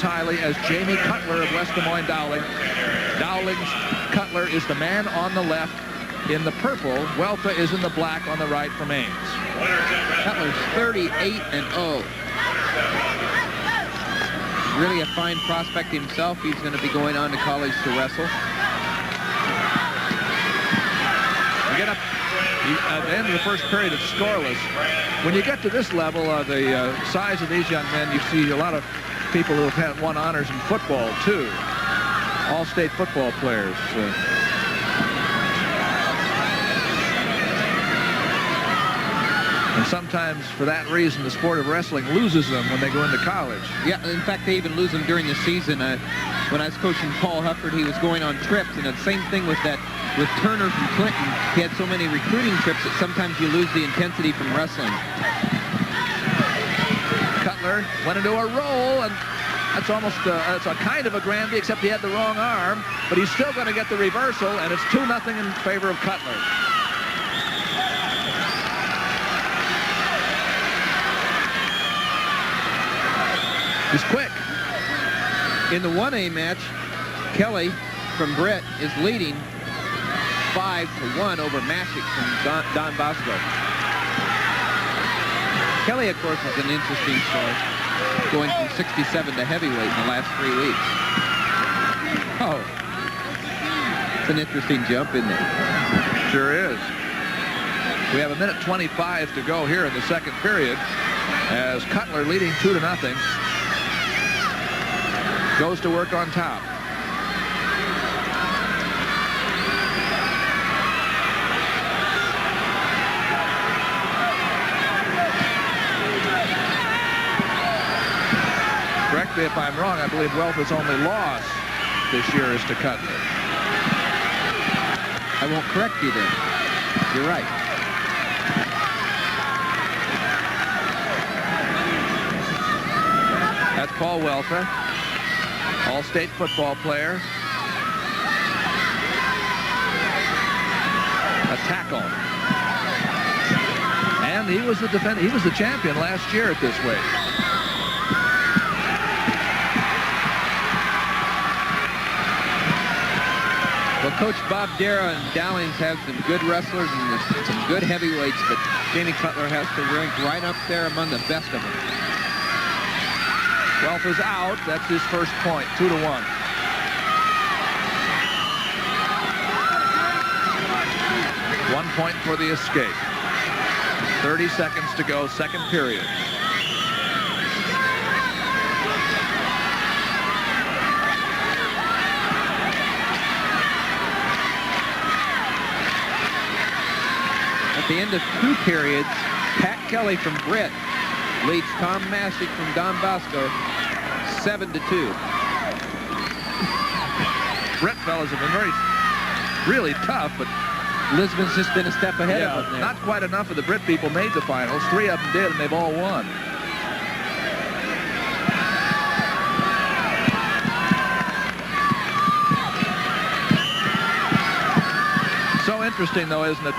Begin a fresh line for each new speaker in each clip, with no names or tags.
highly as Jamie Cutler of West Des Moines Dowling. Dowling's Cutler is the man on the left in the purple. Weltha is in the black on the right from Ames.
Cutler's 38-0. Really a fine prospect himself. He's going to be going on to college to wrestle.
We get up at the end of the first period, it's scoreless. When you get to this level, the size of these young men, you see a lot of people who have won honors in football, too. All-state football players. And sometimes, for that reason, the sport of wrestling loses them when they go into college.
Yeah, in fact, they even lose them during the season. When I was coaching Paul Hufford, he was going on trips, and the same thing with Turner from Clinton. He had so many recruiting trips that sometimes you lose the intensity from wrestling.
Cutler went into a roll, and that's almost it's a kind of a Granby, except he had the wrong arm, but he's still going to get the reversal, and it's 2-0 in favor of Cutler. He's quick.
In the 1A match, Kelly from Britt is leading 5-1 over Mashek from Don Bosco. Kelly, of course, is an interesting story, going from 67 to heavyweight in the last 3 weeks. Oh, it's an interesting jump, isn't it?
Sure is. We have 1:25 to go here in the second period as Cutler leading 2-0. Goes to work on top. Correct me if I'm wrong, I believe Weltha's only loss this year is to Cutler.
I won't correct you then. You're right.
That's Paul Weltha, all-state football player. A tackle. And he was the defender. He was the champion last year at this weight.
Well, Coach Bob Dara and Dowlings have some good wrestlers and some good heavyweights, but Jamie Cutler has to rank right up there among the best of them.
Weltha's out. That's his first point, 2-1. One point for the escape. 30 seconds to go, second period.
At the end of 2 periods, Pat Kelly from Britt leads Tom Mashek from Don Bosco 7-2.
Britt fellas have been really tough, but
Lisbon's just been a step ahead of them there.
Not quite enough of the Britt people made the finals. 3 of them did, and they've all won. So interesting, though, isn't it?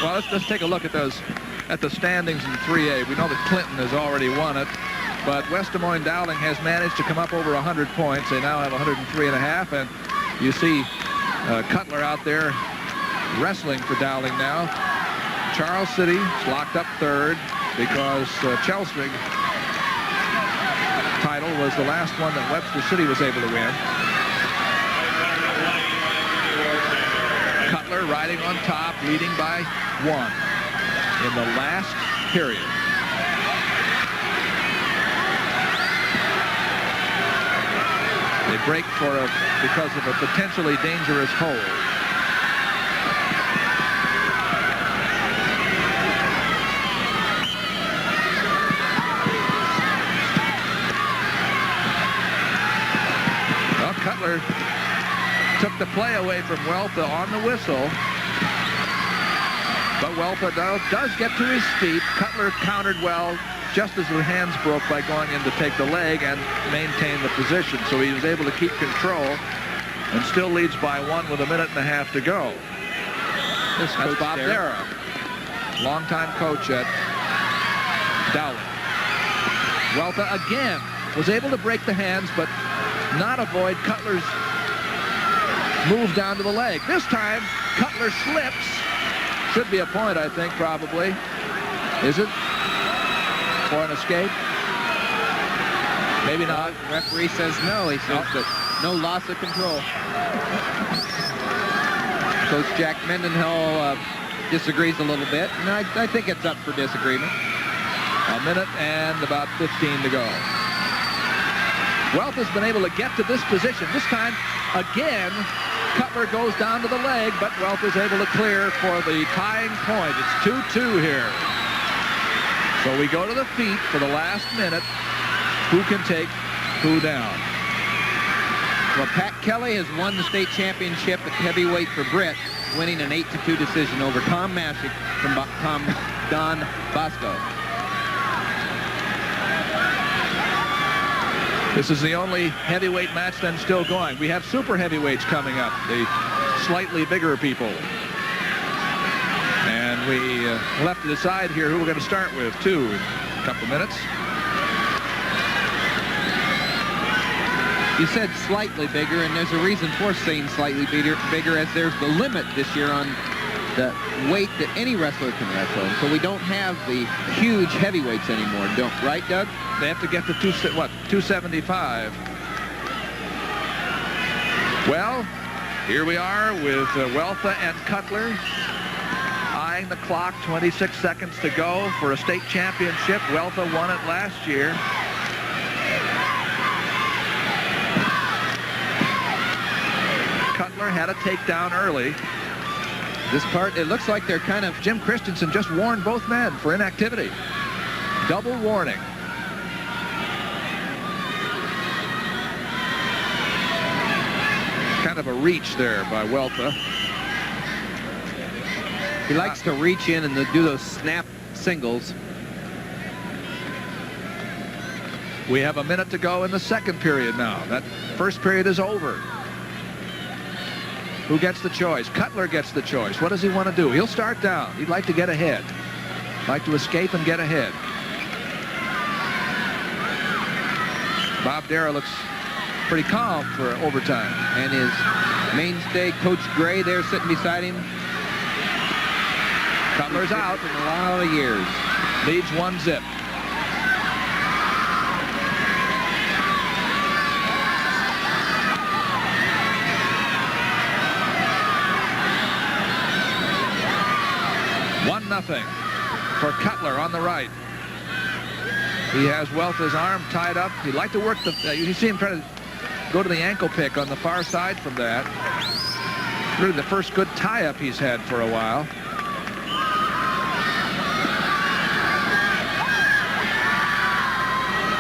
Well, let's take a look at the standings in 3A. We know that Clinton has already won it, but West Des Moines Dowling has managed to come up over 100 points. They now have 103.5, and you see Cutler out there wrestling for Dowling now. Charles City is locked up third because Chelsea title was the last one that Webster City was able to win. Cutler riding on top, leading by 1 in the last period. They break because of a potentially dangerous hold. Well, Cutler took the play away from Weltha on the whistle. But Weltha does get to his feet. Cutler countered well just as the hands broke by going in to take the leg and maintain the position. So he was able to keep control and still leads by 1 with 1.5 minutes to go. That's Bob Dara, longtime coach at Dowling. Weltha again was able to break the hands, but not avoid Cutler's move down to the leg. This time, Cutler slips. Should be a point, I think, probably. Is it? For an escape? Maybe not.
The referee says no. He says that no loss of control. Coach Jack Mendenhall disagrees a little bit, and I think it's up for disagreement.
A minute and about 15 to go. Welth has been able to get to this position. This time, again, Cutler goes down to the leg, but Welth is able to clear for the tying point. It's 2-2 here. So we go to the feet for the last minute. Who can take who down?
Well, Pat Kelly has won the state championship at heavyweight for Britt, winning an 8-2 decision over Tom Mashek from Don Bosco.
This is the only heavyweight match then still going. We have super heavyweights coming up, the slightly bigger people. And we'll have to decide here who we're going to start with, too, in a couple minutes.
You said slightly bigger, and there's a reason for saying slightly bigger, as there's the limit this year on the weight that any wrestler can wrestle. So we don't have the huge heavyweights anymore, right, Doug?
They have to get to 275. Well, here we are with Weltha and Cutler eyeing the clock. 26 seconds to go for a state championship. Weltha won it last year. Cutler had a takedown early.
This part, it looks like they're kind of...
Jim Christensen just warned both men for inactivity. Double warning. Kind of a reach there by Weltha.
He likes to reach in and do those snap singles.
We have a minute to go in the second period now. That first period is over. Who gets the choice? Cutler gets the choice. What does he want to do? He'll start down. He'd like to get ahead. Like to escape and get ahead. Bob Darrow looks pretty calm for overtime.
And his mainstay, Coach Gray, there sitting beside him.
Cutler's out.
In a lot of years.
Leads 1-0. Nothing for Cutler on the right. He has Weltha's arm tied up. He'd like to work the... you see him trying to go to the ankle pick on the far side from that. Really the first good tie-up he's had for a while.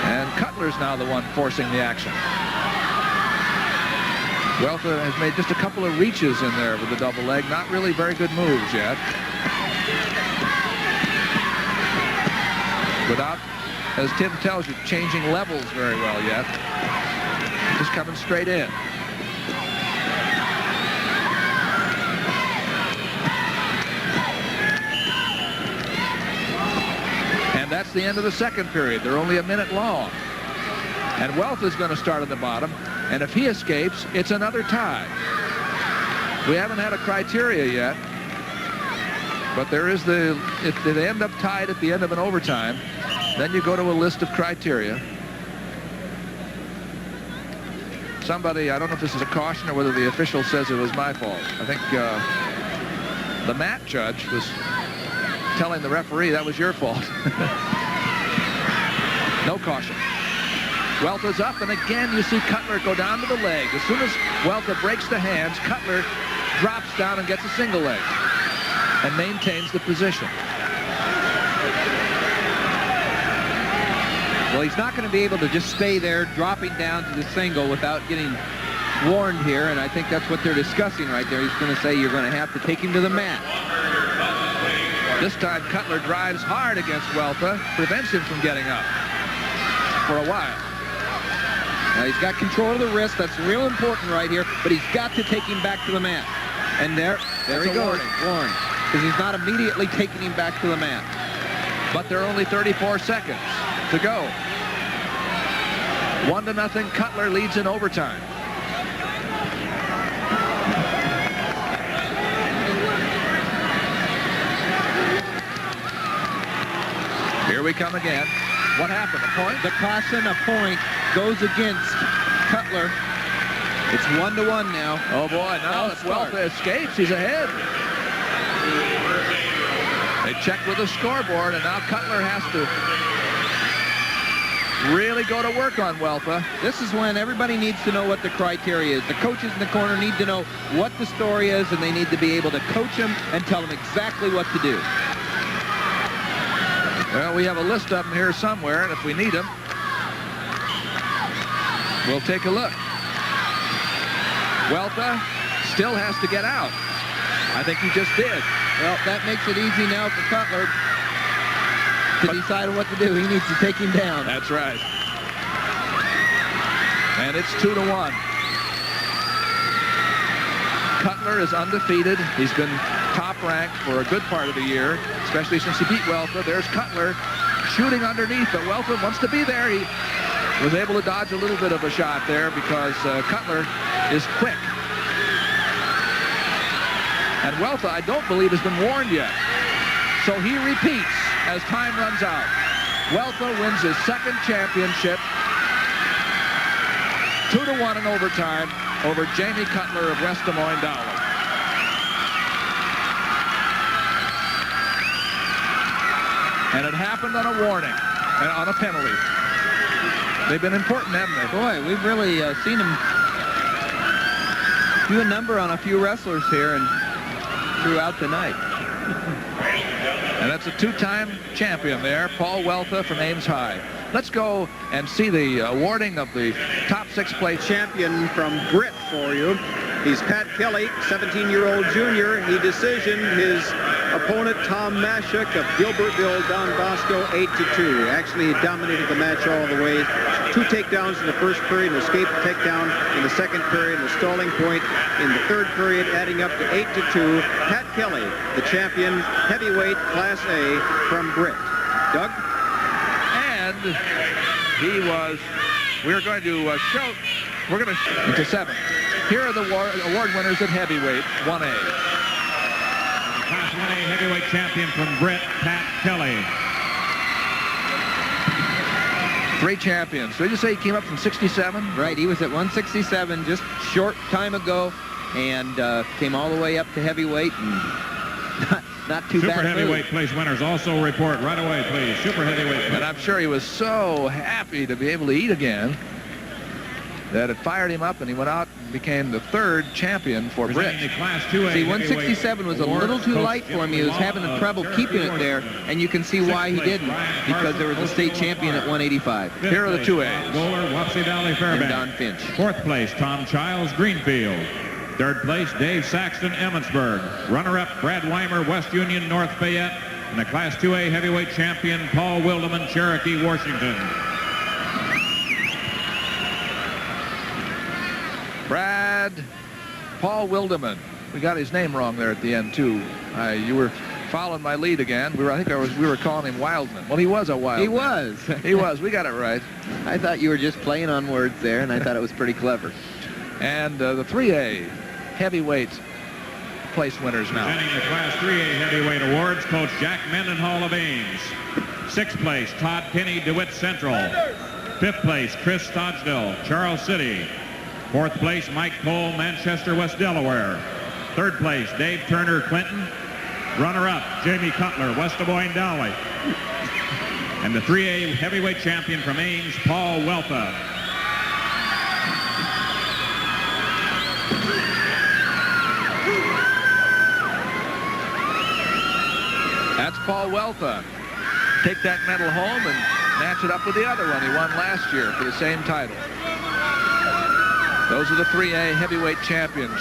And Cutler's now the one forcing the action. Weltha has made just a couple of reaches in there with the double leg. Not really very good moves yet. Without, as Tim tells you, changing levels very well yet. Just coming straight in. And that's the end of the second period. They're only a minute long. And Weltha's going to start at the bottom. And if he escapes, it's another tie. We haven't had a criteria yet. But there is if they end up tied at the end of an overtime, then you go to a list of criteria. Somebody, I don't know if this is a caution or whether the official says it was my fault. I think the mat judge was telling the referee that was your fault. No caution. Weltha's up, and again you see Cutler go down to the leg. As soon as Weltha breaks the hands, Cutler drops down and gets a single leg and maintains the position.
Well, he's not going to be able to just stay there, dropping down to the single without getting warned here, and I think that's what they're discussing right there. He's going to say you're going to have to take him to the mat.
This time Cutler drives hard against Weltha, prevents him from getting up for a while.
Now he's got control of the wrist. That's real important right here, but he's got to take him back to the mat. And there he goes. Warning. Because he's not immediately taking him back to the mat.
But there are only 34 seconds to go. 1-0. Cutler leads in overtime. Here we come again. What happened? A point?
The caution, a point, goes against Cutler. It's 1-1 now.
Oh boy, now if Weltha escapes, he's ahead. They check with the scoreboard, and now Cutler has to really go to work on Weltha.
This is when everybody needs to know what the criteria is. The coaches in the corner need to know what the story is, and they need to be able to coach him and tell him exactly what to do.
Well, we have a list of them here somewhere, and if we need them, we'll take a look. Weltha still has to get out. I think he just did.
Well, that makes it easy now for Cutler to decide what to do. He needs to take him down.
That's right. And it's 2-1. Cutler is undefeated. He's been top ranked for a good part of the year, especially since he beat Weltha. There's Cutler shooting underneath, but Weltha wants to be there. He was able to dodge a little bit of a shot there because Cutler is quick. And Weltha, I don't believe, has been warned yet. So he repeats as time runs out. Weltha wins his second championship. 2-1 in overtime over Jamie Cutler of West Des Moines Dowling. And it happened on a warning and on a penalty. They've been important, haven't they?
Boy, we've really seen him do a number on a few wrestlers here and throughout the night.
And that's a two-time champion there, Paul Weltha from Ames High. Let's go and see the awarding of the top 6 place
champion from Grit for you. He's Pat Kelly, 17-year-old junior. He decisioned his opponent, Tom Mashek of Gilbertville, Don Bosco, 8-2. Actually, he dominated the match all the way. 2 takedowns in the first period, an escape takedown in the second period, and a stalling point in the third period, adding up to 8-2. Pat Kelly, the champion, heavyweight, Class A from Grit. Doug?
And he was, we're going to show, we're going to, into 7. Here are the award winners at heavyweight, 1A.
Class 1A heavyweight champion from Grit, Pat Kelly.
3 champions. Did you say he came up from 67?
Right, he was at 167 just short time ago and came all the way up to heavyweight and not too bad.
Super heavyweight place winners also report right away, please. Super heavyweight.
And I'm sure he was so happy to be able to eat again that it fired him up, and he went out and became the 3rd champion for Grit.
Class 2A
see, 167 was a little too light for him. He was having trouble keeping it there, and you can see why he didn't, because there was a state champion at 185.
Here are the 2As.
Bowler, Wapsie Valley, Fairbanks.
And Don Finch.
4th place, Tom Childs, Greenfield. 3rd place, Dave Saxton, Emmitsburg. Runner-up, Brad Weimer, West Union, North Fayette. And the Class 2A heavyweight champion, Paul Wildeman, Cherokee, Washington.
Paul Wildeman. We got his name wrong there at the end too. You were following my lead again. We were calling him Wildman. Well, he was a Wildman.
He was.
He was. We got it right.
I thought you were just playing on words there, and I thought it was pretty clever.
And the 3A heavyweight place winners now.
Presenting the Class 3A heavyweight awards, Coach Jack Mendenhall of Ames. 6th place, Todd Penny, DeWitt Central. 5th place, Chris Stodgdale, Charles City. 4th place, Mike Cole, Manchester, West Delaware. 3rd place, Dave Turner, Clinton. Runner-up, Jamie Cutler, West Des Moines Dowling. And the 3A heavyweight champion from Ames, Paul Weltha.
That's Paul Weltha. Take that medal home and match it up with the other one he won last year for the same title. Those are the 3A heavyweight champions.